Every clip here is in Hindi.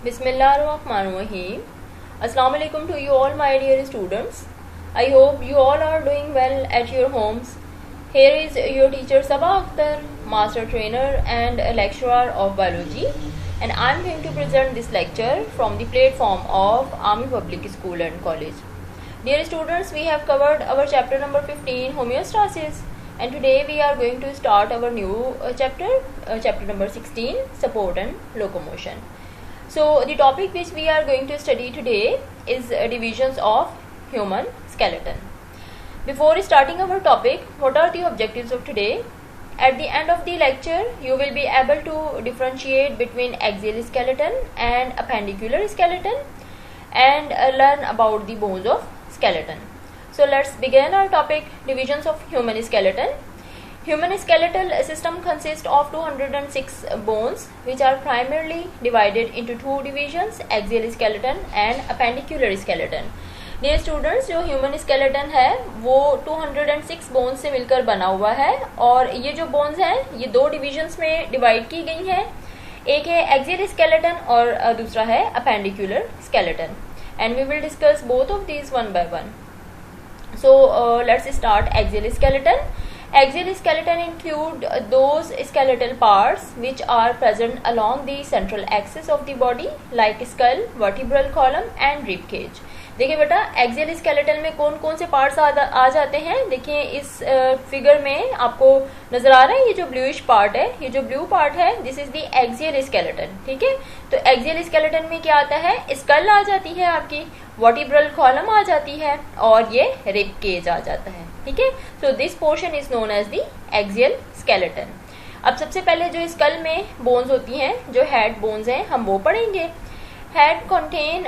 Bismillahirrahmanirrahim. Assalamu alaikum to you all, my dear students. I hope you all are doing well at your homes. Here is your teacher Sabah Akhtar, master trainer and a lecturer of biology, and I am going to present this lecture from the platform of Army Public School and College. Dear students, we have covered our chapter number 15, homeostasis, and today we are going to start our new chapter number 16, support and locomotion. So the topic which we are going to study today is divisions of human skeleton. Before starting our topic, what are the objectives of today? At the end of the lecture, you will be able to differentiate between axial skeleton and appendicular skeleton and learn about the bones of skeleton. So let's begin our topic, divisions of human skeleton. Human skeletal system consists of 206 bones which are primarily divided into two divisions, axial skeleton and appendicular skeleton. Dear students, जो ह्यूमन स्केलेटन है वो 206 बोन्स से मिलकर बना हुआ है और ये जो बोन्स हैं ये दो डिविजन्स में डिवाइड की गई हैं. एक है एक्सियल स्केलेटन और दूसरा है appendicular skeleton, and we will discuss both of these one by one. So let's start axial skeleton. Axial skeleton include those skeletal parts which are present along the central axis of the body like skull, vertebral column and rib cage. देखिए बेटा, एक्सियल स्केलेटन में कौन कौन से पार्ट्स आ जाते हैं. देखिए इस फिगर में आपको नजर आ रहा है ये जो ब्लूइश पार्ट है, ये जो ब्लू पार्ट है this is the axial skeleton. ठीक है, तो एक्सियल स्केलेटन में क्या आता है, स्कल आ जाती है आपकी, वर्टिब्रल कॉलम आ जाती है और ये रिब केज आ जाता है. ठीक है, so this portion is known as the axial skeleton. अब सबसे पहले जो स्कल में बोन्स होती हैं, जो हेड बोन्स हैं, हम वो पढ़ेंगे. Head contain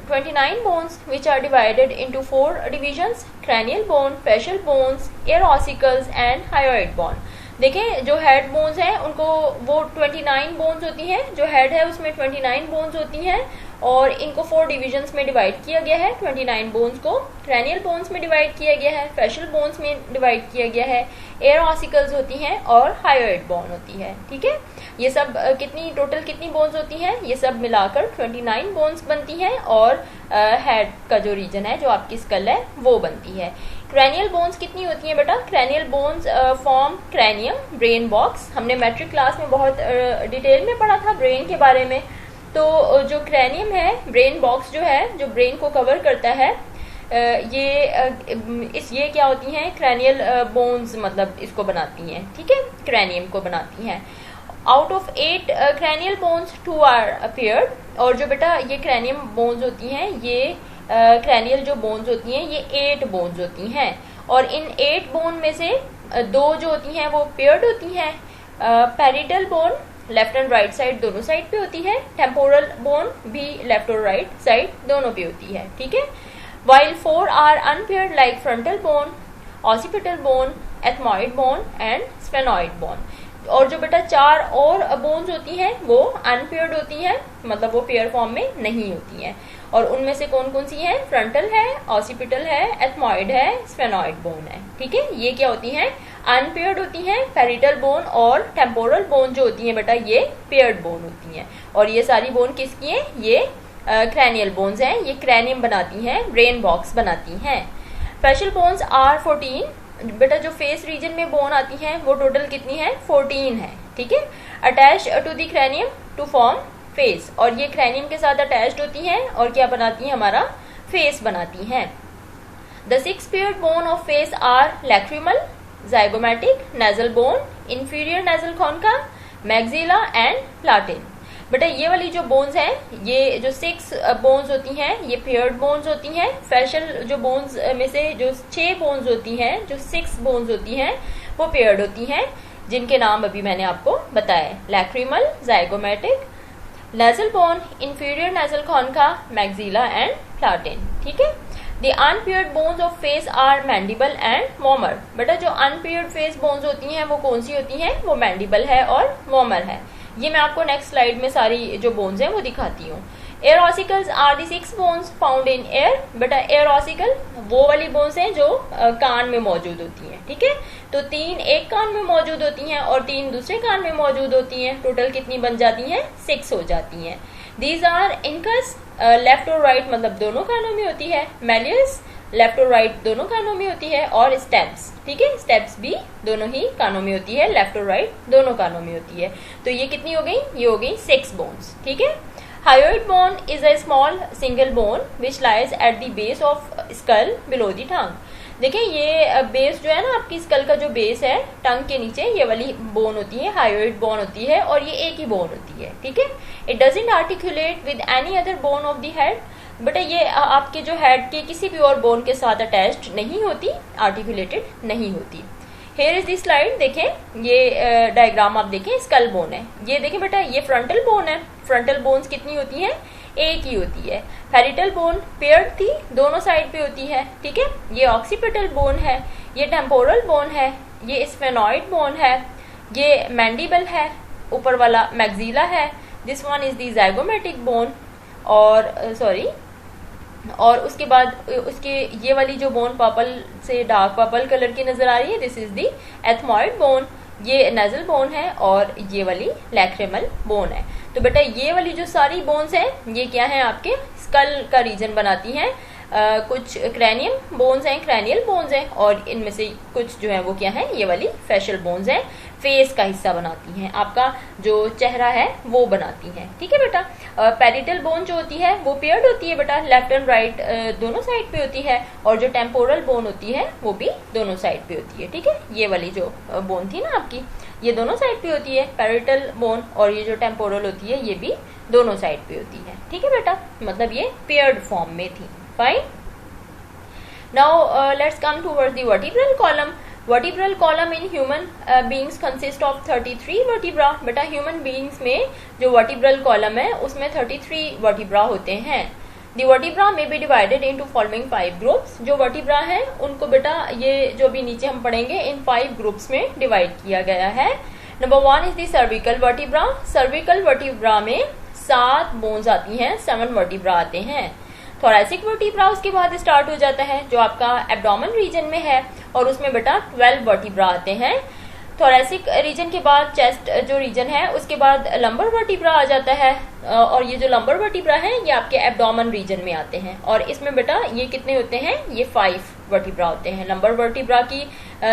29 bones which are divided into 4 divisions: cranial bone, facial bones, ear ossicles and hyoid bone. देखें जो हेड बोन्स हैं उनको वो 29 बोन्स होती हैं, जो हेड है उसमें 29 बोन्स होती हैं और इनको 4 डिविजन्स में डिवाइड किया गया है. 29 बोन्स को क्रैनियल बोन्स में डिवाइड किया गया है, फेशियल बोन्स में डिवाइड किया गया है, एयर ऑसिकल्स होती हैं और हायोइड बोन होती है. ठीक है, ये सब टोटल कितनी बोन्स होती हैं, ये सब मिलाकर 29 बोन्स बनती हैं और हेड का जो रीजन है, जो आपकी स्कल है, वो बनती है. क्रैनियल बोन्स कितनी होती हैं बेटा, cranial bones form cranium, brain box. हमने मैट्रिक क्लास में बहुत डिटेल में पढ़ा था ब्रेन के बारे में. तो जो क्रैनियम है, ब्रेन बॉक्स जो है, जो ब्रेन को कवर करता है, ये क्या होती हैं, क्रैनियल बोन्स मतलब इसको बनाती हैं. ठीक है, क्रैनियम को बनाती हैं. Out of 8 cranial bones 2 are appeared. और जो बेटा ये क्रैनियम बोन्स होती हैं, ये क्रैनियल जो बोन्स होती हैं ये 8 बोन्स होती हैं और इन 8 बोन में से 2 जो होती हैं वो पेयर्ड होती हैं. Parietal bone left and right side दोनों साइड पे होती है, टेम्पोरल बोन भी लेफ्ट और राइट साइड दोनों पे होती है. ठीक है, while 4 are unpaired like frontal bone, occipital bone, ethmoid bone and sphenoid bone. और जो बेटा 4 और बोन्स होती हैं वो अनपेयर्ड होती हैं, मतलब वो पेयर फॉर्म में नहीं होती हैं. और उनमें से कौन कौन सी हैं, फ्रंटल है, ऑसिपिटल है, एथमॉइड है, स्फेनॉइड बोन है. ठीक है, ये क्या होती हैं, अनपेयर्ड होती हैं. पैरिटल बोन और टेम्पोरल बोन जो होती हैं बेटा ये पेयर्ड बोन होती हैं. और ये सारी बोन किसकी हैं, ये क्रैनियल बोन्स हैं, ये क्रैनियम बनाती हैं, ब्रेन बॉक्स बनाती हैं. Facial bones are 14. बेटा जो फेस रीजन में बोन आती हैं वो टोटल कितनी है, 14 है. ठीक है, attach to the cranium to form face. और ये क्रैनियम के साथ अटैच्ड होती हैं और क्या बनाती हैं, हमारा फेस बनाती हैं. The 6 paired bone of face are lacrimal, zygomatic, nasal bone, inferior nasal concha, maxilla and platin. बेटा ये वाली जो बोन्स हैं, ये जो 6 बोन्स होती हैं ये पेयर्ड बोन्स होती हैं. फेशियल जो बोन्स में से जो 6 बोन्स होती हैं, जो 6 बोन्स होती हैं वो पेयर्ड होती हैं, जिनके नाम अभी मैंने आपको बताए, lacrimal, zygomatic, nasal bone, inferior nasal concha, maxilla and platin. ठीक है, The unpaired bones of face are mandible and molar. बेटा जो unpaired face bones होती हैं वो कौन सी होती हैं, वो mandible है और molar है. ये मैं आपको नेक्स्ट स्लाइड में सारी जो बोन्स हैं वो दिखाती हूँ. Ear ossicles are the 6 bones found in ear. बेटा एयर ऑसिकल वो वाली बोन्स हैं जो कान में मौजूद होती हैं. ठीक है, तो 3 एक कान में मौजूद होती हैं और 3 दूसरे कान में मौजूद होती हैं. टोटल कितनी बन जाती हैं, 6 हो जाती हैं. दीज आर इनकस, लेफ्ट और राइट मतलब दोनों कानों में होती है, मैलियस लेफ्ट और राइट दोनों कानों में होती है, और स्टेप्स, ठीक है, स्टेप्स भी दोनों ही कानों में होती है, लेफ्ट और राइट दोनों कानों में होती है। तो ये कितनी हो गई, ये हो गई 6 बोन्स, ठीक है। Hyoid bone is a small single bone which lies at the base of skull below the tongue. देखिए ये बेस जो है ना आपकी स्कल का जो बेस है टंग के नीचे, ये वाली बोन होती है, हायोइड बोन होती है, और ये एक ही बोन होती है, ठीक है। It doesn't articulate with any other bone of the head, बेटा ये आपके जो हेड के किसी भी और बोन के साथ अटैच्ड नहीं होती, आर्टिकुलेटेड नहीं होती। हेयर इज दी स्लाइड, देखें ये डायग्राम आप देखें, स्कल बोन है, ये देखें बेटा ये फ्रंटल बोन है। फ्रंटल बोन्स कितनी होती हैं, एक ही होती है। पैरिटल बोन पेयर्ड थी, दोनों साइड पे होती है, ठीक है। ये ऑक्सीपिटल बोन है, ये टेम्पोरल बोन है, ये स्फेनॉइड बोन है, ये मैंडिबल है, ऊपर वाला मैक्सिला है, this one is the zygomatic bone, और उसके बाद उसके ये वाली जो बोन पर्पल से डार्क पर्पल कलर की नजर आ रही है, this is the ethmoid bone, ये नेजल बोन है, और ये वाली लैक्रिमल बोन है। तो बेटा ये वाली जो सारी बोन्स हैं ये क्या है, आपके स्कल का रीजन बनाती हैं। कुछ क्रैनियम बोन्स हैं, क्रैनियल बोन्स हैं, और इनमें से कुछ जो है वो क्या है, ये वाली फेशियल बोन्स हैं, फेस का हिस्सा बनाती हैं, आपका जो चेहरा है वो बनाती हैं, ठीक है बेटा। पैरिटल बोन जो होती है वो पेयर्ड होती है बेटा, लेफ्ट एंड राइट दोनों साइड पे होती है, और जो टेम्पोरल बोन होती है वो भी दोनों साइड पे होती है, ठीक है। ये वाली जो बोन थी ना आपकी, ये दोनों साइड पे होती है पैरिटल बोन, और ये जो टेम्पोरल होती है ये भी दोनों साइड पे होती है, ठीक है बेटा, मतलब ये पेयर्ड फॉर्म में थी। Fine, now let's come towards the vertebral column. Vertebral column in human beings consist of 33 vertebra. बेटा ह्यूमन बीइंग्स में जो वर्टिब्रल कॉलम है उसमें 33 वर्टिब्रा होते हैं। The vertebra may be divided into following 5 groups. जो वर्टिब्रा हैं उनको बेटा ये जो भी नीचे हम पढ़ेंगे इन 5 ग्रुप्स में डिवाइड किया गया है। Number 1 is the cervical vertebra. Cervical vertebra में 7 बोन्स आती हैं, 7 वर्टिब्रा आते हैं। थोरैसिक वर्टिब्रा उसके बाद स्टार्ट हो जाता है जो आपका एब्डोमेन रीजन में है, और उसमें बेटा 12 वर्टिब्रा आते हैं। थोरैसिक रीजन के बाद चेस्ट जो रीजन है उसके बाद लंबर वर्टिब्रा आ जाता है, और ये जो लंबर वर्टिब्रा है ये आपके एब्डोमेन रीजन में आते हैं, और इसमें बेटा ये कितने होते हैं, ये 5 वर्टिब्रा होते हैं। लंबर वर्टिब्रा की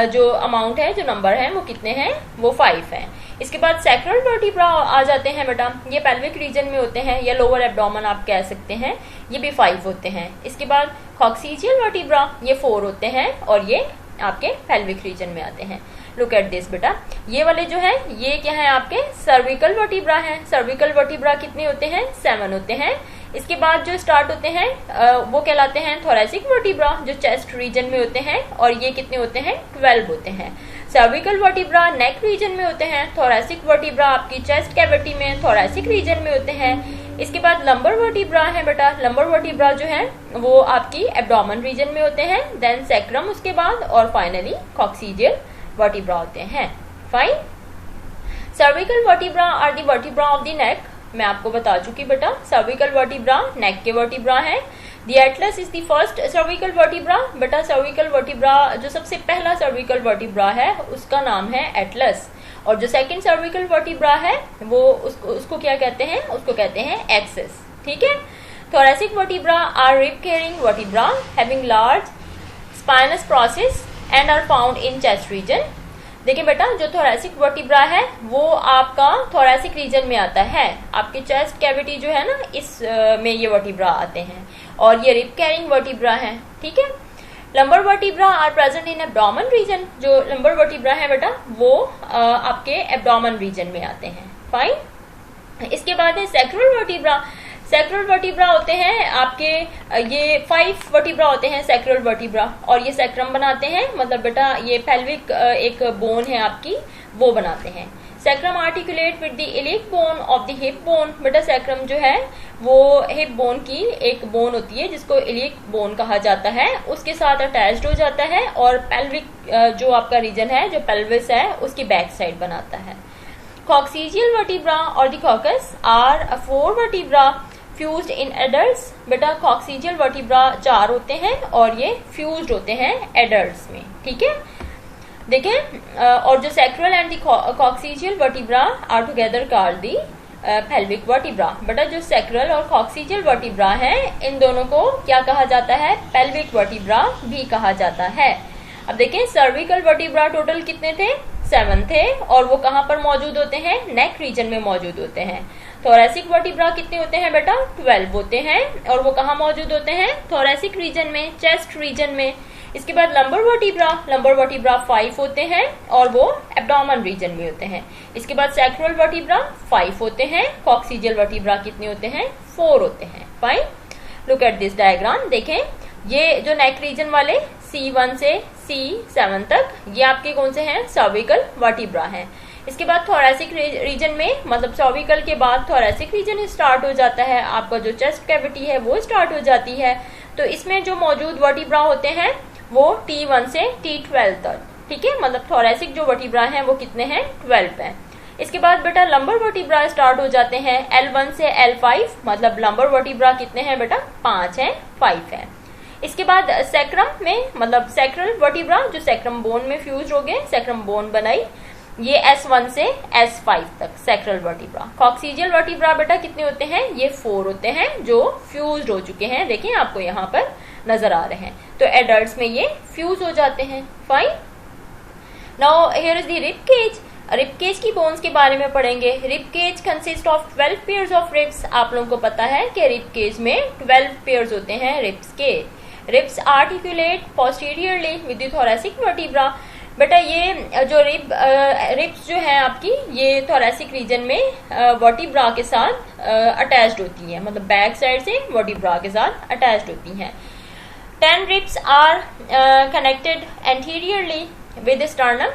जो अमाउंट है, जो नंबर है वो कितने हैं, वो 5 हैं। इसके बाद सैक्रल वर्टिब्रा आ जाते हैं बेटा, ये पेल्विक रीजन में होते हैं, या लोअर एब्डोमेन आप कह सकते हैं, ये भी 5 होते हैं। इसके बाद कॉक्सीजियल वर्टिब्रा ये 4 होते हैं, और ये आपके पेल्विक रीजन में आते हैं। लुक एट दिस बेटा, ये वाले जो है ये क्या है, आपके सर्विकल वर्टिब्रा हैं। सर्विकल वर्टिब्रा कितने होते हैं, 7 होते हैं। इसके बाद जो स्टार्ट होते हैं वो कहलाते हैं थोरैसिक वर्टिब्रा, जो चेस्ट रीजन में होते हैं, और ये कितने होते हैं, 12 होते हैं। सर्विकल वर्टिब्रा नेक रीजन में होते हैं, थोरैसिक वर्टिब्रा आपकी चेस्ट कैविटी में थोरैसिक रीजन में होते हैं। इसके बाद लंबर वर्टिब्रा है बेटा, लंबर वर्टिब्रा जो है वो आपकी एब्डोमेन रीजन में होते हैं, देन सैक्रम उसके बाद, और फाइनली कॉक्सीजियल वर्टिब्रा होते हैं। Fine, cervical vertebra are the vertebra of the neck. मैं आपको बता चुकी बेटा, सर्विकल वर्टिब्रा नेक के वर्टिब्रा है। The atlas is the first cervical vertebra. बेटा सर्विकल वर्टिब्रा जो सबसे पहला सर्विकल वर्टिब्रा है उसका नाम है एटलस, और जो सेकंड सर्विकल वर्टिब्रा है वो उसको क्या कहते हैं, उसको कहते हैं एक्सिस, ठीक है। Thoracic vertebra are rib carrying vertebra having large spinous process and are found in chest region. देखिए बेटा जो थोरैसिक वर्टिब्रा है वो आपका थोरैसिक रीजन में आता है, आपकी चेस्ट कैविटी जो है ना इस में ये वर्टिब्रा आते हैं, और ये रिब कैरिंग वर्टिब्रा है, ठीक है। Lumbar vertebra are present in abdomen region. जो लंबर वर्टिब्रा है बेटा वो आपके एब्डोमेन रीजन में आते हैं। फाइन, इसके बाद है सैक्रल वर्टिब्रा। सैक्रल वर्टिब्रा होते हैं आपके ये 5 वर्टिब्रा होते हैं सैक्रल वर्टिब्रा, और ये सैक्रम बनाते हैं, मतलब बेटा ये पेल्विक एक बोन है आपकी, वो बनाते हैं। Sacrum articulate with the iliac bone of the hip bone. बेटा सैक्रम जो है वो हिप बोन की एक बोन होती है जिसको इलिक बोन कहा जाता है, उसके साथ अटैच्ड हो जाता है, और पेल्विक जो आपका रीजन है, जो पेल्विस है, उसकी बैक साइड बनाता है। कॉक्सीजियल वर्टिब्रा और the coccyx are 4 vertebra fused in adults. बेटा कॉक्सीजियल वर्टिब्रा 4 होते हैं, और ये फ्यूज्ड होते हैं एडल्ट्स में, ठीक है। देखें और जो sacral and the coccygeal vertebra are together called the pelvic vertebra. बेटा जो सैक्रल और कॉक्सिजियल वर्टिब्रा है, इन दोनों को क्या कहा जाता है? पेल्विक वर्टिब्रा भी कहा जाता है। अब देखें सर्विकल वर्टिब्रा टोटल कितने थे? 7 थे, और वो कहाँ पर मौजूद होते हैं? नेक रीजन में मौजूद होते हैं। थोरेसिक वर्टिब्रा कितने होते हैं बेटा? 12 होते हैं, और वो कहाँ मौजूद होते हैं? थोरेसिक रीजन में, चेस्ट रीजन में। इसके बाद लंबर वर्टिब्रा 5 होते हैं, और वो एब्डोमेन रीजन में होते हैं। इसके बाद सैक्रल वर्टिब्रा 5 होते हैं, कॉक्सिजियल वर्टिब्रा कितने होते हैं? 4 होते हैं। Fine, look at this diagram. देखें ये जो नेक रीजन वाले C1 से C7 तक, ये आपके कौन से हैं? सर्विकल वर्टिब्रा हैं। इसके बाद थोरेसिक रीजन में, मतलब सर्विकल के बाद थोरेसिक रीजन स्टार्ट हो जाता है, आपका जो चेस्ट कैविटी है वो स्टार्ट हो जाती है। तो इसमें जो मौजूद वर्टिब्रा होते हैं वो T1 से T12 तक, ठीक है। मतलब थोरेसिक जो वर्टिब्रा हैं वो कितने हैं? 12 हैं। इसके बाद बेटा लंबर वर्टिब्रा स्टार्ट हो जाते हैं L1 से L5, मतलब लंबर वर्टिब्रा कितने हैं बेटा? 5 हैं, 5 हैं। इसके बाद सैक्रम में, मतलब सैक्रल वर्टिब्रा जो सैक्रम बोन में फ्यूज हो गए, सैक्रम बोन बनाई, ये S1 से S5 तक सैक्रल वर्टिब्रा। कॉक्सिजियल वर्टिब्रा बेटा कितने होते हैं? ये 4 होते हैं, जो फ्यूज्ड हो चुके हैं। देखिए आपको यहाँ पर नजर आ रहे हैं। तो एडल्ट्स में ये फ्यूज हो जाते हैं। Fine, now here is the rib cage. Rib cage की बोन्स के बारे में पढ़ेंगे। Rib cage consist of 12 pairs of ribs. आप लोगों को पता है कि रिब केज में 12 पेयर्स होते हैं रिब्स के। Ribs articulate posteriorly with the thoracic vertebra. बेटा ये जो रिब्स जो है आपकी, ये थोरेसिक रीजन में वर्टिब्रा के साथ अटैच्ड होती हैं, मतलब बैक साइड से वर्टिब्रा के साथ अटैच्ड होती हैं। 10 ribs are connected anteriorly with the sternum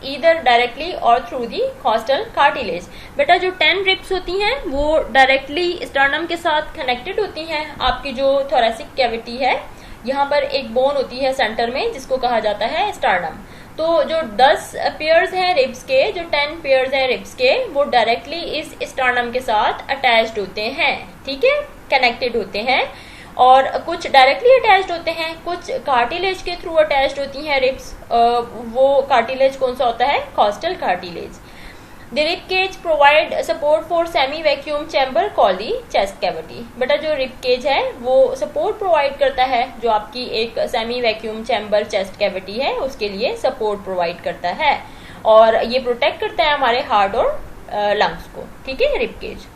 either directly or through the costal cartilage। बेटा जो 10 ribs होती हैं वो डायरेक्टली स्टर्नम के साथ कनेक्टेड होती हैं। आपकी जो थोरेसिक कैविटी है, यहाँ पर एक बोन होती है सेंटर में जिसको कहा जाता है स्टर्नम। तो जो 10 पेयर्स हैं रिब्स के, जो 10 पेयर्स हैं रिब्स के, वो डायरेक्टली इस स्टर्नम के साथ अटैच्ड होते हैं, ठीक है, कनेक्टेड होते हैं। और कुछ डायरेक्टली अटैच्ड होते हैं, कुछ कार्टिलेज के थ्रू अटैच्ड होती हैं रिब्स। वो कार्टिलेज कौन सा होता है? Costal cartilage. The rib cage provide support for semi vacuum chamber called the chest cavity. बेटा जो रिब केज है वो सपोर्ट प्रोवाइड करता है, जो आपकी एक semi vacuum chamber chest cavity है उसके लिए सपोर्ट प्रोवाइड करता है, और ये प्रोटेक्ट करता है हमारे हार्ट और लंग्स को, ठीक है, rib cage.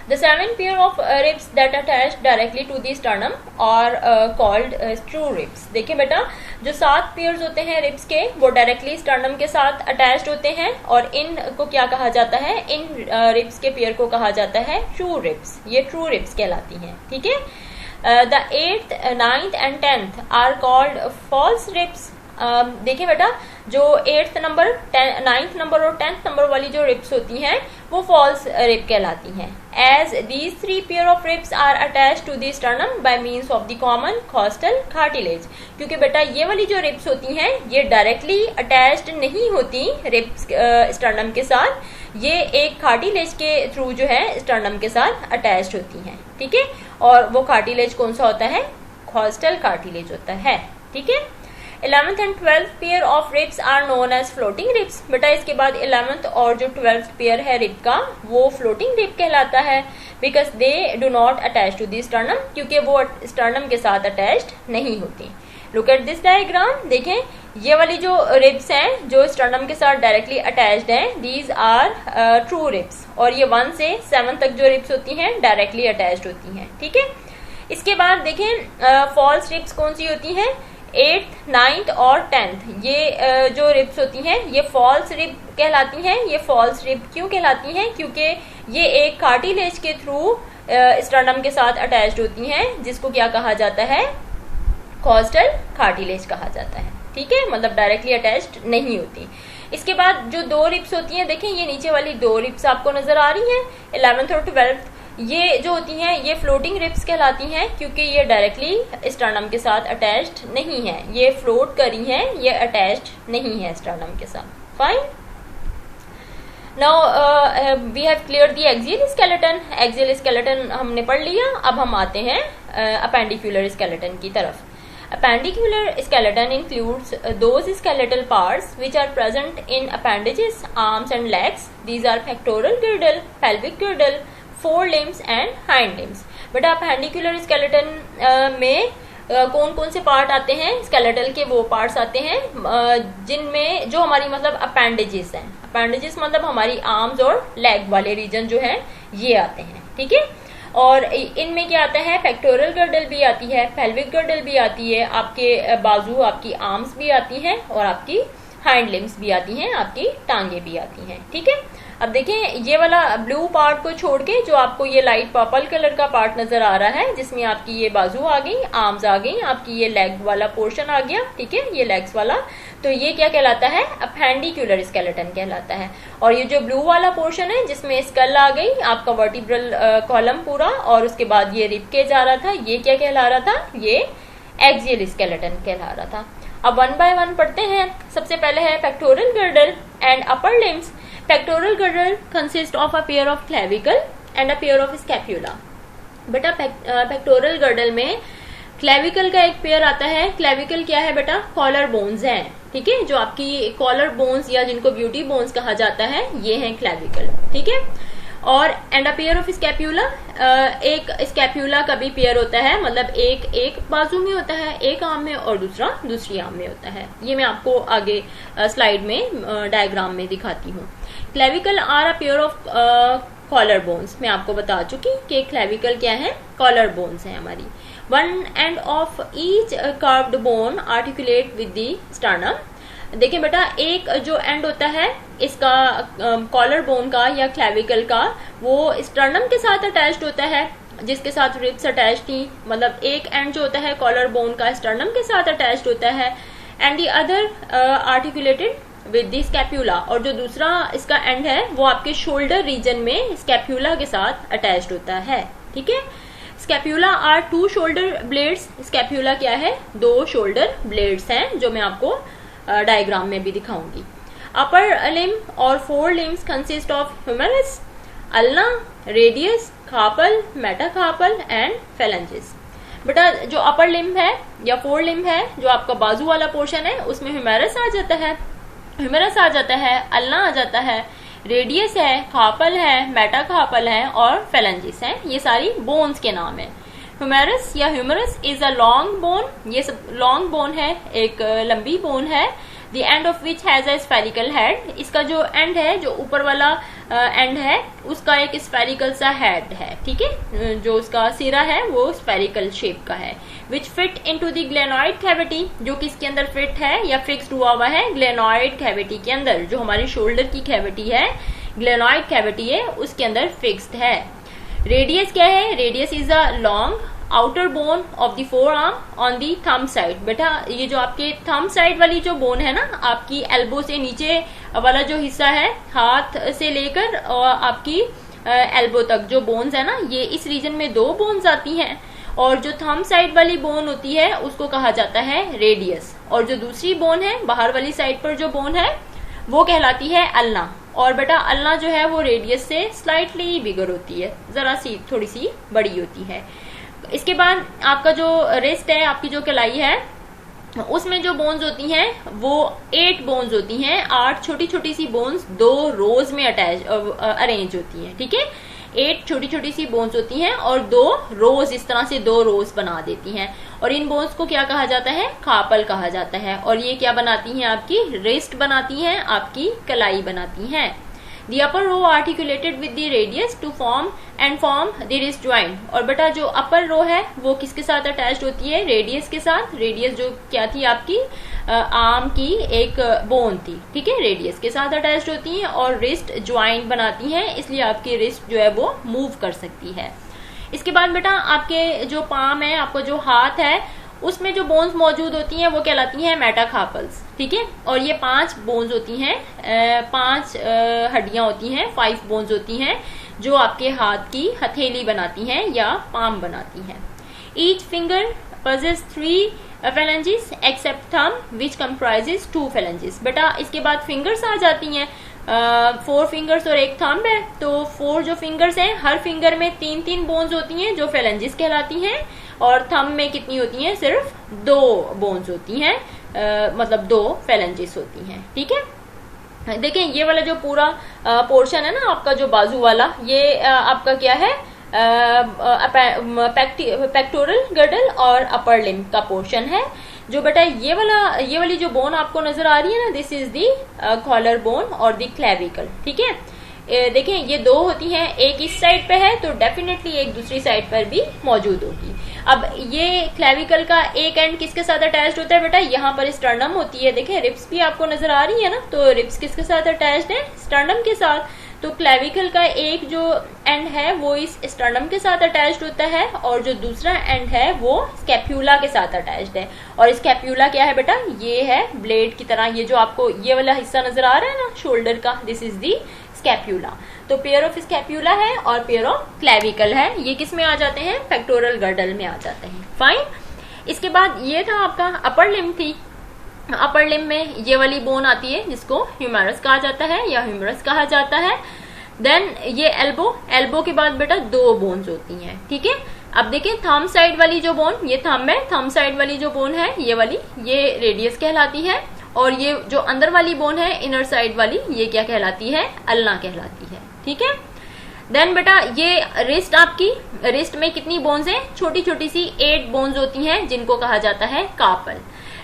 The 7 pair of ribs that attach directly to the sternum are called true ribs। देखिए बेटा जो 7 पेयर्स होते हैं रिब्स के वो डायरेक्टली स्टर्नम के साथ अटैच्ड होते हैं, और इन को क्या कहा जाता है? इन रिब्स के पेयर को कहा जाता है ट्रू रिब्स। ये ट्रू रिब्स कहलाती हैं, ठीक है। The 8th, 9th and 10th are called false ribs। देखिए बेटा जो 8th नंबर, 9th नंबर और 10th नंबर वाली जो रिब्स होती हैं वो फॉल्स रिब कहलाती हैं। As these 3 pair of ribs are attached to the sternum by means of the common costal cartilage. क्योंकि बेटा ये वाली जो रिब्स होती हैं ये डायरेक्टली अटैच्ड नहीं होती रिब्स स्टर्नम के साथ, ये एक कार्टिलेज के थ्रू जो है स्टर्नम के साथ अटैच्ड होती हैं, ठीक है। और वो कार्टिलेज कौन सा होता है? कॉस्टल कार्टिलेज होता है, ठीक है। 11th and 12th pair of ribs are known as floating ribs. बेटा इसके बाद 11th और जो 12th पेयर है रिब का वो फ्लोटिंग रिब कहलाता है, because they do not attach to the sternum, क्योंकि वो स्टर्नम के साथ अटैच्ड नहीं होती। Look at this diagram. देखें ये वाली जो रिब्स हैं जो स्टर्नम के साथ डायरेक्टली अटैच्ड हैं, दीज आर ट्रू रिब्स, और ये 1 से 7 तक जो रिब्स होती हैं डायरेक्टली अटैच्ड होती हैं, ठीक है। इसके बाद देखें फॉल्स रिब्स कौन सी होती हैं? 8th, 9th और 10th ये जो रिब्स होती हैं ये फॉल्स रिब कहलाती हैं। ये फॉल्स रिब क्यों कहलाती हैं? क्योंकि ये एक कार्टिलेज के थ्रू स्टर्नम के साथ अटैच्ड होती हैं, जिसको क्या कहा जाता है? कॉस्टल कार्टिलेज कहा जाता है, ठीक है, मतलब डायरेक्टली अटैच्ड नहीं होती। इसके बाद जो 2 रिब्स होती हैं, देखें ये नीचे वाली 2 रिब्स आपको नजर आ रही हैं 11th और 12th, ये जो होती हैं ये फ्लोटिंग रिब्स कहलाती हैं, क्योंकि ये डायरेक्टली स्टर्नम के साथ अटैच्ड नहीं है, ये फ्लोट करी हैं, ये अटैच्ड नहीं है स्टर्नम के साथ। Fine, now we have clear the axial skeleton. Axial skeleton हमने पढ़ लिया, अब हम आते हैं अपेंडिकुलर स्केलेटन की तरफ। Appendicular skeleton includes those skeletal parts which are present in appendages, arms and legs. These are pectoral girdle, pelvic girdle, forelimbs and hind limbs. बेटा appendicular skeleton में कौन कौन से पार्ट आते हैं? स्केलेटल के वो पार्ट्स आते हैं जिनमें जो हमारी मतलब अपेंडेजेस हैं. अपेंडेजेस मतलब हमारी आर्म्स और लेग वाले रीजन जो है ये आते हैं. ठीक है. और इनमें क्या आता है? पेक्टोरल गर्डल भी आती है, पेल्विक गर्डल भी आती है, आपके बाजू, आपकी आर्म्स भी आती हैं और आपकी हाइंड लिम्स भी आती हैं, आपकी टांगे भी आती हैं. ठीक है. अब देखें ये वाला ब्लू पार्ट को छोड़ के जो आपको ये लाइट पर्पल कलर का पार्ट नजर आ रहा है जिसमें आपकी ये बाजू आ गई, आर्म्स आ गई, आपकी ये लेग वाला पोर्शन आ गया. ठीक है. ये लेग्स वाला, तो ये क्या कहलाता है? अपेंडिकुलर स्केलेटन कहलाता है. और ये जो ब्लू वाला पोर्शन है जिसमें स्कल आ गई, आपका वर्टिब्रल कॉलम पूरा, और उसके बाद ये रिब केज आ रहा था, ये क्या कहला रहा था? ये एक्सियल स्केलेटन कहला रहा था. अब वन बाय वन पढ़ते हैं. सबसे पहले है pectoral girdle and upper limbs. Pectoral girdle consists of a pair of clavicle and a pair of scapula. बेटा पेक्टोरल गर्डल में क्लेविकल का एक पेयर आता है. क्लेविकल क्या है बेटा? कॉलर बोन्स हैं. ठीक है. जो आपकी कॉलर बोन्स या जिनको ब्यूटी बोन्स कहा जाता है ये है क्लेविकल. ठीक है. और and a pair of scapula, एक स्कैप्यूला का भी पेयर होता है, मतलब एक बाजू में होता है, एक आर्म में, और दूसरा दूसरी आर्म में होता है. ये मैं आपको आगे स्लाइड में डायग्राम में दिखाती हूँ. Clavicle are a pair of collar bones. मैं आपको बता चुकी कि क्लेविकल क्या है? कॉलर बोन्स है हमारी. One end of each curved bone articulate with the sternum. देखिए बेटा एक जो एंड होता है इसका कॉलर बोन का या क्लेविकल का, वो स्टर्नम के साथ अटैच्ड होता है जिसके साथ रिब्स अटैच थी. मतलब एक एंड जो होता है कॉलर बोन का स्टर्नम के साथ अटैच्ड होता है, and the other articulated with the scapula. और जो दूसरा इसका एंड है वो आपके शोल्डर रीजन में स्कैप्यूला के साथ अटैच्ड होता है. ठीक है. Scapula are 2 shoulder blades. Scapula क्या है? 2 शोल्डर ब्लेड्स हैं जो मैं आपको डायग्राम में भी दिखाऊंगी. अपर लिम और 4 limbs consist of humerus, ulna, radius, carpal, metacarpal and phalanges. बेटा जो अपर लिम है या 4 लिम है, जो आपका बाजू वाला पोर्शन है, उसमें ह्यूमरस आ जाता है, अल्ना आ जाता है, रेडियस है, खापल है, मेटाखापल है और फेलेंजेस है. ये सारी बोन्स के नाम है. ह्यूमरस या humerus is a long bone. ये सब लॉन्ग बोन है, एक लंबी बोन है. The end of which has a spherical head. इसका जो एंड है, जो ऊपर वाला एंड है, उसका एक स्फेरिकल सा हेड है. ठीक है. जो उसका सिरा है वो स्फेरिकल शेप का है. Which fit into the glenoid cavity. जो किसके अंदर फिट है या फिक्स्ड हुआ हुआ है? ग्लेनॉइड कैविटी के अंदर. जो हमारी शोल्डर की कैविटी है, ग्लेनॉइड कैविटी है, उसके अंदर फिक्स्ड है. रेडियस क्या है? Radius is a long outer bone of the four arm on the thumb side. बेटा ये जो आपके थंब साइड वाली जो बोन है ना, आपकी एल्बो से नीचे वाला जो हिस्सा है, हाथ से लेकर और आपकी एल्बो तक जो बोन्स है ना, ये इस रीजन में 2 बोन्स आती हैं. और जो थंब साइड वाली बोन होती है उसको कहा जाता है रेडियस. और जो दूसरी बोन है बाहर वाली साइड पर जो बोन है वो कहलाती है अल्ना. और बेटा अल्ना जो है वो रेडियस से स्लाइटली बिगर होती है, जरा सी थोड़ी सी बड़ी होती है. इसके बाद आपका जो रिस्ट है, आपकी जो कलाई है, उसमें जो बोन्स होती हैं वो 8 बोन्स होती हैं. 8 छोटी छोटी सी बोन्स 2 रोज में अरेंज होती हैं. ठीक है. 8 छोटी छोटी सी बोन्स होती हैं और 2 रोज, इस तरह से 2 रोज बना देती हैं. और इन बोन्स को क्या कहा जाता है? खापल कहा जाता है. और ये क्या बनाती हैं? आपकी रिस्ट बनाती हैं, आपकी कलाई बनाती हैं. The upper row articulated with the radius to form the wrist joint. और बेटा जो अपर रो है वो किसके साथ अटैच्ड होती है? रेडियस के साथ. रेडियस जो क्या थी? आपकी आर्म की एक बोन थी. ठीक है. रेडियस के साथ अटैच्ड होती हैं और रिस्ट ज्वाइंट बनाती हैं, इसलिए आपकी रिस्ट जो है वो मूव कर सकती है. इसके बाद बेटा आपके जो पाम है, आपका जो हाथ है, उसमें जो बोन्स मौजूद होती हैं वो कहलाती हैं मेटाकार्पल्स. ठीक है. और ये 5 बोन्स होती हैं, 5 हड्डियां होती हैं, 5 बोन्स होती हैं जो आपके हाथ की हथेली बनाती हैं या पाम बनाती हैं. Each finger possess 3 phalanges except thumb which comprises 2 phalanges. बेटा इसके बाद फिंगर्स आ जाती हैं. 4 फिंगर्स और एक थंब है, तो 4 जो फिंगर्स हैं, हर फिंगर में 3-3 बोन्स होती हैं जो फेलेंजिस कहलाती हैं, और थंब में कितनी होती हैं, सिर्फ 2 बोन्स होती हैं, मतलब 2 फेलेंजिस होती हैं। ठीक है, देखें ये वाला जो पूरा पोर्शन है ना आपका, जो बाजू वाला, ये आपका क्या है, पेक्टोरल गर्डल और अपर लिम्ब का पोर्शन है। जो बेटा ये वाली जो बोन आपको नजर आ रही है ना, this is the collar bone और दी क्लेविकल। ठीक है, देखें ये 2 होती हैं, एक इस साइड पे है तो डेफिनेटली एक दूसरी साइड पर भी मौजूद होगी। अब ये क्लेविकल का एक एंड किसके साथ अटैच्ड होता है बेटा, यहाँ पर स्टर्नम होती है। देखें रिब्स भी आपको नजर आ रही है ना, तो रिब्स किसके साथ अटैच्ड है, स्टर्नम के साथ। तो क्लेविकल का एक जो एंड है वो इस स्टर्नम के साथ अटैच्ड होता है, और जो दूसरा एंड है वो स्कैप्यूला के साथ अटैच्ड है। और स्कैप्यूला क्या है बेटा, ये है ब्लेड की तरह, ये जो आपको ये वाला हिस्सा नजर आ रहा है ना शोल्डर का, दिस इज दी स्कैप्यूला। तो पेयर ऑफ स्कैप्यूला है और पेयर ऑफ क्लेविकल है, ये किस में आ जाते हैं, पेक्टोरल गर्डल में आ जाते हैं। फाइन, इसके बाद ये था आपका अपर लिम्ब थी। अपर लिम्ब में ये वाली बोन आती है जिसको ह्यूमरस कहा जाता है या ह्यूमरस कहा जाता है। देन ये एल्बो के बाद बेटा 2 बोन्स होती हैं। ठीक है, अब देखें थंब साइड वाली जो बोन, ये थंब है, थंब साइड वाली जो बोन है ये वाली, ये रेडियस कहलाती है, और ये जो अंदर वाली बोन है इनर साइड वाली, ये क्या कहलाती है, अल्ना कहलाती है। ठीक है, देन बेटा ये रिस्ट, आपकी रिस्ट में कितनी बोन्स हैं, छोटी छोटी सी 8 बोन्स होती हैं जिनको कहा जाता है कार्पल।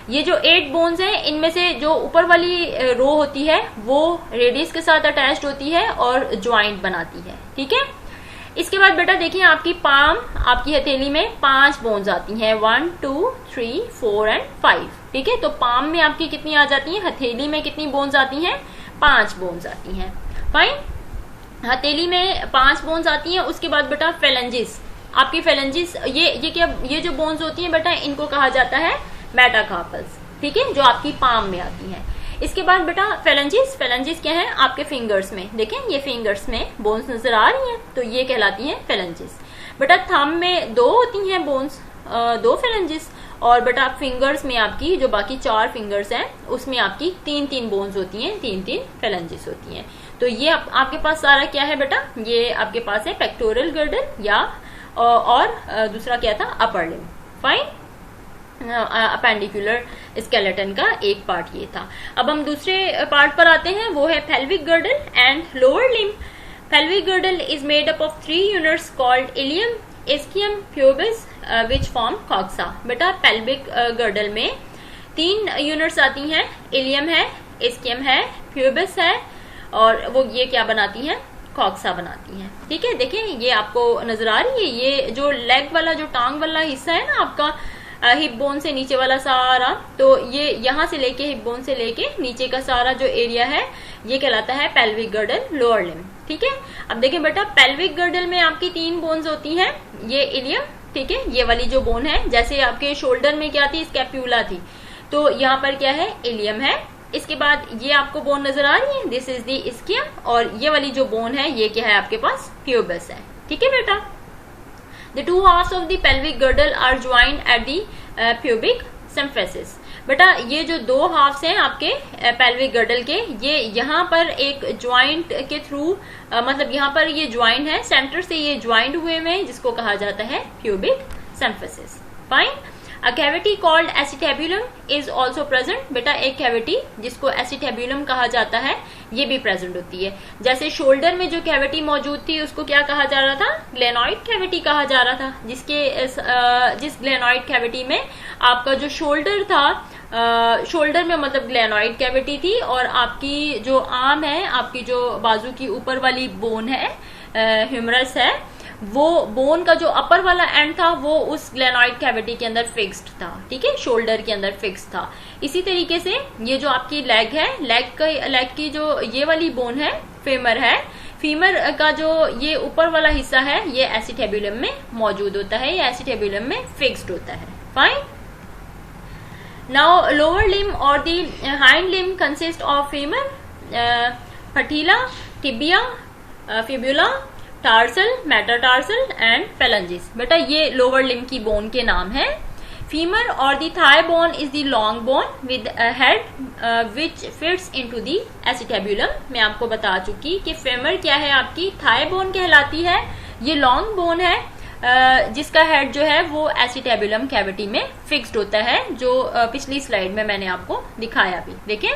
ये जो 8 बोन्स हैं, इनमें से जो ऊपर वाली रो होती है वो रेडियस के साथ अटैच्ड होती है और ज्वाइंट बनाती है। ठीक है, इसके बाद बेटा देखिए आपकी पाम, आपकी हथेली में 5 बोन्स आती हैं, 1 2 3 4 एंड 5। ठीक है, तो पाम में आपकी कितनी आ जाती है, हथेली में कितनी बोन्स आती हैं, 5 बोन्स आती हैं। फाइन, हथेली में 5 बोन्स आती हैं। उसके बाद बेटा फेलेंजिस, आपकी फेलेंजिस, ये जो बोन्स होती हैं बेटा, इनको कहा जाता है मेटाकार्पल्स। ठीक है, जो आपकी पाम में आती हैं। इसके बाद बेटा फेलेंजिस क्या है, आपके फिंगर्स में, देखें ये फिंगर्स में बोन्स नजर आ रही हैं, तो ये कहलाती हैं फेलेंजिस। बेटा थंब में 2 होती हैं बोन्स, 2 फेलेंजिस, और बेटा फिंगर्स में आपकी जो बाकी 4 फिंगर्स हैं उसमें आपकी 3-3 बोन्स होती हैं, 3-3 फेलेंजिस होती हैं। तो ये आपके पास सारा क्या है बेटा, ये आपके पास है पेक्टोरल गर्डल या और दूसरा क्या था, upper limb. Fine, appendicular skeleton का एक पार्ट ये था। अब हम दूसरे पार्ट पर आते हैं, वो है pelvic girdle and lower limb. Pelvic girdle is made up of 3 units called ilium, ischium, pubis which form coxa. बेटा पेल्विक गर्डल में 3 यूनिट्स आती हैं, इलियम है, इस्कियम है, प्यूबिस है, और वो ये क्या बनाती हैं, कॉक्सा बनाती हैं। ठीक है, देखें ये आपको नजर आ रही है, ये जो लेग वाला, जो टांग वाला हिस्सा है ना आपका, हिप बोन से नीचे वाला सारा, तो ये यहाँ से लेके हिप बोन से लेके नीचे का सारा जो एरिया है ये कहलाता है पेल्विक गर्डल, लोअर लिम्ब। ठीक है, अब देखें बेटा पेल्विक गर्डल में आपकी 3 बोन्स होती हैं, ये इलियम, ठीक है, ये वाली जो बोन है, जैसे आपके शोल्डर में क्या थी, स्कैप्यूला थी, तो यहाँ पर क्या है, इलियम है। इसके बाद ये आपको बोन नजर आ रही है, दिस इज दी इस्कियम, और ये वाली जो बोन है ये क्या है आपके पास, प्यूबिस है। ठीक है बेटा, The 2 halves of the pelvic girdle are joined at the pubic symphysis. बेटा ये जो 2 हाफ्स हैं आपके पेल्विक गर्डल के, ये यहाँ पर एक ज्वाइंट के थ्रू, मतलब यहाँ पर ये ज्वाइंट है, सेंटर से ये ज्वाइंट हुए हैं, जिसको कहा जाता है pubic symphysis. Fine, a cavity called acetabulum is also present. बेटा एक कैविटी जिसको एसिटेबुलम कहा जाता है ये भी प्रेजेंट होती है। जैसे शोल्डर में जो कैविटी मौजूद थी उसको क्या कहा जा रहा था, ग्लेनॉइड कैविटी कहा जा रहा था, जिस ग्लेनॉइड कैविटी में आपका जो शोल्डर था, शोल्डर में मतलब ग्लेनॉइड कैविटी थी, और आपकी जो आर्म है, आपकी जो बाजू की ऊपर वाली बोन है, ह्यूमरस है, वो बोन का जो अपर वाला एंड था वो उस ग्लेनॉइड कैविटी के अंदर फिक्स्ड था। ठीक है, शोल्डर के अंदर फिक्स था। इसी तरीके से ये जो आपकी लेग है, लेग की जो ये वाली बोन है, फीमर है, फीमर का जो ये ऊपर वाला हिस्सा है ये एसिटेबुलम में मौजूद होता है, ये एसिटेबुलम में फिक्स्ड होता है। फाइन, नाउ लोअर लिम्ब और the hind limb consist of femur, patella, tibia, fibula, tarsal, metatarsal and phalanges. बेटा ये लोअर लिम्ब की बोन के नाम है। फीमर और the thigh bone is the long bone with head which fits into the acetabulum. मैं आपको बता चुकी कि फेमर क्या है, आपकी थाई बोन कहलाती है। ये लॉन्ग बोन है जिसका हेड जो है वो एसिटेबुलम कैविटी में फिक्स्ड होता है, जो पिछली स्लाइड में मैंने आपको दिखाया भी। देखें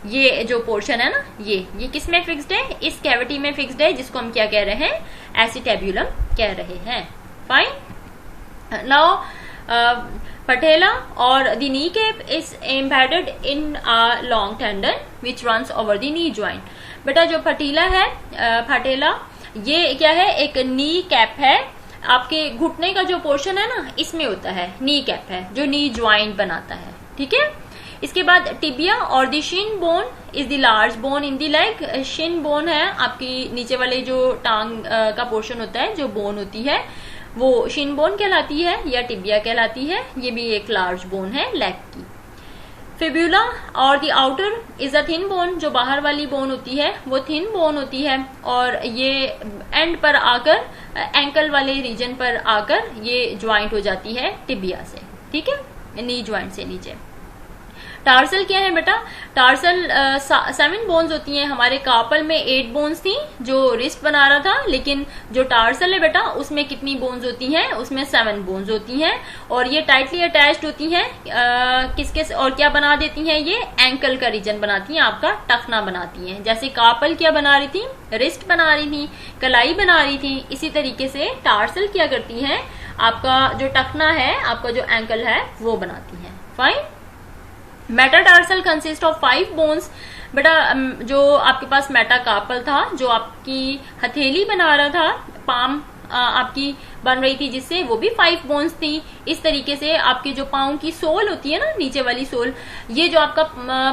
ये जो पोर्शन है ना, ये किस में फिक्स्ड है, इस कैविटी में फिक्स्ड है, जिसको हम क्या कह रहे हैं, एसिटेबुलम कह रहे हैं। Fine. Now patella or the kneecap is embedded in a long tendon which runs over the knee joint। बेटा जो पटीला है, पटेला, ये क्या है, एक नी कैप है, आपके घुटने का जो पोर्शन है ना इसमें होता है, नी कैप है जो नी ज्वाइंट बनाता है, ठीक है। इसके बाद टिबिया और the Shin bone is the large bone in the leg. Shin bone है आपकी नीचे वाले जो टांग का पोर्शन होता है, जो बोन होती है वो शिन बोन कहलाती है या टिबिया कहलाती है। ये भी एक लार्ज बोन है लेग की। फिब्यूला और the outer is a thin bone, जो बाहर वाली बोन होती है वो थिन बोन होती है, और ये एंड पर आकर, एंकल वाले रीजन पर आकर ये ज्वाइंट हो जाती है टिबिया से, ठीक है, नी ज्वाइंट से नीचे। टार्सल क्या है बेटा, टार्सल 7 बोन्स होती हैं। हमारे कार्पल में 8 बोन्स थी जो रिस्ट बना रहा था, लेकिन जो टार्सल है बेटा उसमें कितनी बोन्स होती हैं, उसमें 7 बोन्स होती हैं, और ये टाइटली अटैच्ड होती हैं किसके, और क्या बना देती हैं, ये एंकल का रीजन बनाती हैं, आपका टखना बनाती हैं। जैसे कार्पल क्या बना रही थी, रिस्ट बना रही थी, कलाई बना रही थी, इसी तरीके से टार्सल क्या करती हैं, आपका जो टखना है, आपका जो एंकल है वो बनाती है। Fine. Metatarsal consist of 5 bones. बेटा जो आपके पास मेटाकार्पल था, जो आपकी हथेली बना रहा था, पाम आपकी बन रही थी जिससे, वो भी 5 बोन्स थी। इस तरीके से आपके जो पाँव की सोल होती है ना, नीचे वाली सोल, ये जो आपका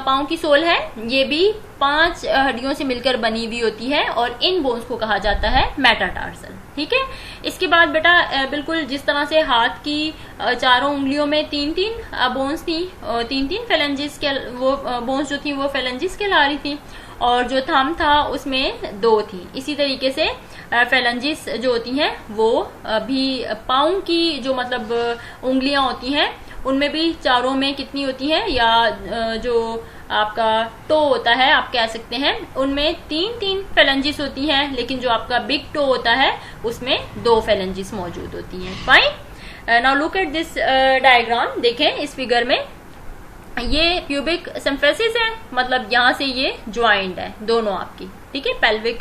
पाँव की सोल है ये भी 5 हड्डियों से मिलकर बनी हुई होती है, और इन बोन्स को कहा जाता है मेटाटार्सल, ठीक है। इसके बाद बेटा बिल्कुल जिस तरह से हाथ की चारों उंगलियों में 3-3 बोन्स थी, 3-3 फेलेंजिस के, वो बोन्स जो थी वो फेलेंजिस कहला रही थी, और जो थंब था उसमें 2 थी। इसी तरीके से फेलेंजिस जो होती हैं वो भी पाँव की जो मतलब उंगलियां होती हैं उनमें भी चारों में कितनी होती हैं, या जो आपका टो होता है आप कह सकते हैं, उनमें 3-3 फेलेंजिस होती हैं, लेकिन जो आपका बिग टो होता है उसमें 2 फेलेंजिस मौजूद होती हैं। Fine. Now look at this diagram. देखें इस फिगर में, ये प्यूबिक सिम्फेसिस है, मतलब यहाँ से ये ज्वाइंट है दोनों आपकी, ठीक है। पेल्विक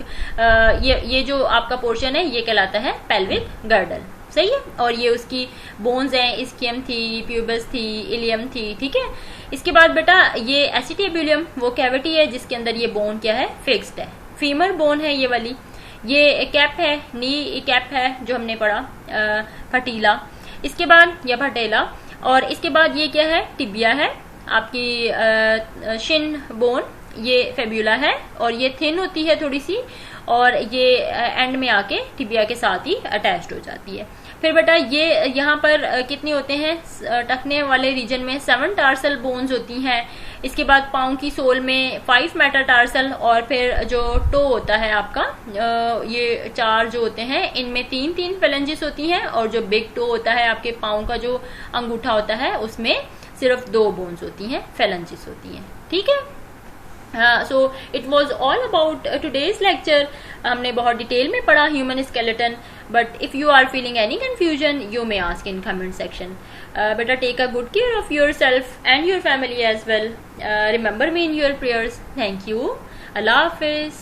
ये जो आपका पोर्शन है ये कहलाता है पेल्विक गर्डल, सही है। और ये उसकी बोन्स हैं, इस्कियम थी, प्यूबस थी, इलियम थी, ठीक है। इसके बाद बेटा ये एसिटेबुलम वो कैविटी है जिसके अंदर ये बोन क्या है, फिक्स्ड है। फीमर बोन है ये वाली, ये कैप है, नी कैप है जो हमने पढ़ा, फटीला, इसके बाद या फटेला, और इसके बाद ये क्या है, टिबिया है आपकी, शिन बोन, ये फेब्यूला है, और ये थिन होती है थोड़ी सी, और ये एंड में आके टिबिया के साथ ही अटैच्ड हो जाती है। फिर बेटा ये यहाँ पर कितने होते हैं, टखने वाले रीजन में 7 टार्सल बोन्स होती हैं। इसके बाद पाँव की सोल में 5 मेटाटार्सल, और फिर जो टो होता है आपका, ये 4 जो होते हैं, इनमें 3-3 फेलेंजिस होती हैं, और जो बिग टो होता है आपके पाँव का जो अंगूठा होता है उसमें सिर्फ 2 बोन्स होती हैं, फेलेंजिस होती हैं, ठीक है। So it was all about today's lecture. हमने बहुत डिटेल में पढ़ा human skeleton, but if you are feeling any confusion you may ask in comment section. बेटा take a good care of your self and your family as well. Remember me in your prayers. Thank you. अल्लाह हाफिज।